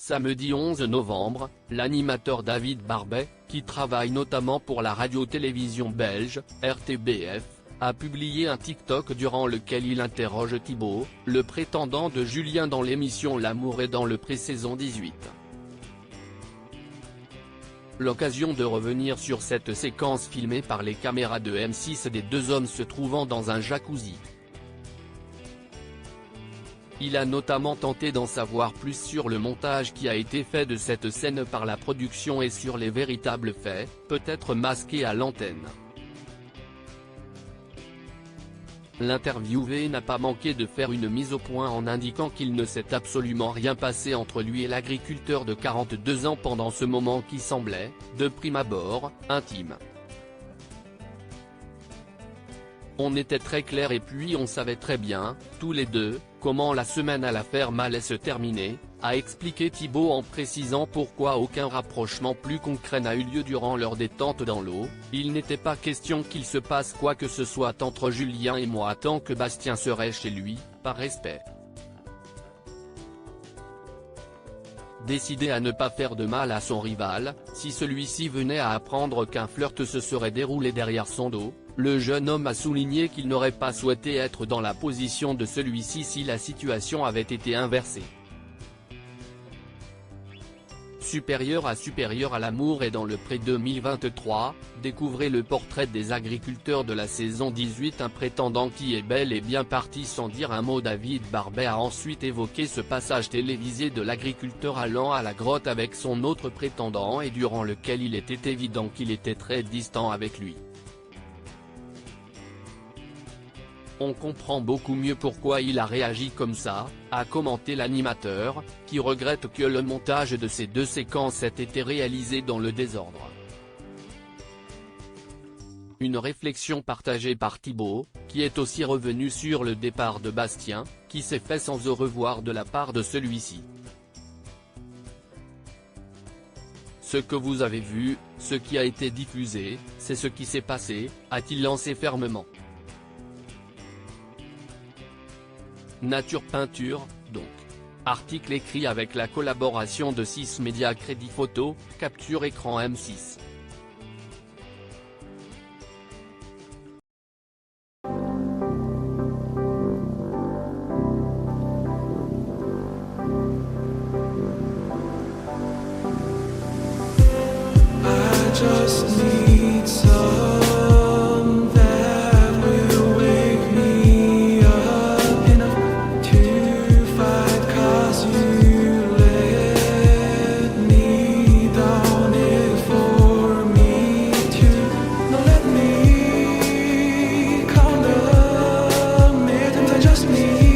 Samedi 11 novembre, l'animateur David Barbet, qui travaille notamment pour la radio-télévision belge, RTBF, a publié un TikTok durant lequel il interroge Thibaut, le prétendant de Julien dans l'émission L'amour est dans le pré-saison 18. L'occasion de revenir sur cette séquence filmée par les caméras de M6 des deux hommes se trouvant dans un jacuzzi. Il a notamment tenté d'en savoir plus sur le montage qui a été fait de cette scène par la production et sur les véritables faits, peut-être masqués à l'antenne. L'interviewé n'a pas manqué de faire une mise au point en indiquant qu'il ne s'est absolument rien passé entre lui et l'agriculteur de 42 ans pendant ce moment qui semblait, de prime abord, intime. On était très clair et puis on savait très bien, tous les deux, comment la semaine à la ferme allait se terminer, a expliqué Thibaut en précisant pourquoi aucun rapprochement plus concret n'a eu lieu durant leur détente dans l'eau. Il n'était pas question qu'il se passe quoi que ce soit entre Julien et moi tant que Bastien serait chez lui, par respect. Décidé à ne pas faire de mal à son rival, si celui-ci venait à apprendre qu'un flirt se serait déroulé derrière son dos, le jeune homme a souligné qu'il n'aurait pas souhaité être dans la position de celui-ci si la situation avait été inversée. Supérieur à l'amour et dans le pré 2023, découvrez le portrait des agriculteurs de la saison 18. Un prétendant qui est bel et bien parti sans dire un mot. David Barbet a ensuite évoqué ce passage télévisé de l'agriculteur allant à la grotte avec son autre prétendant et durant lequel il était évident qu'il était très distant avec lui. On comprend beaucoup mieux pourquoi il a réagi comme ça, a commenté l'animateur, qui regrette que le montage de ces deux séquences ait été réalisé dans le désordre. Une réflexion partagée par Thibaut, qui est aussi revenu sur le départ de Bastien, qui s'est fait sans au revoir de la part de celui-ci. Ce que vous avez vu, ce qui a été diffusé, c'est ce qui s'est passé, a-t-il lancé fermement. Nature Peinture, donc. Article écrit avec la collaboration de 6 médias. Crédit photo, capture écran M6. I just need some that will wake me up enough to fight, 'cause you let me down it for me to. Now let me count the minutes I just need.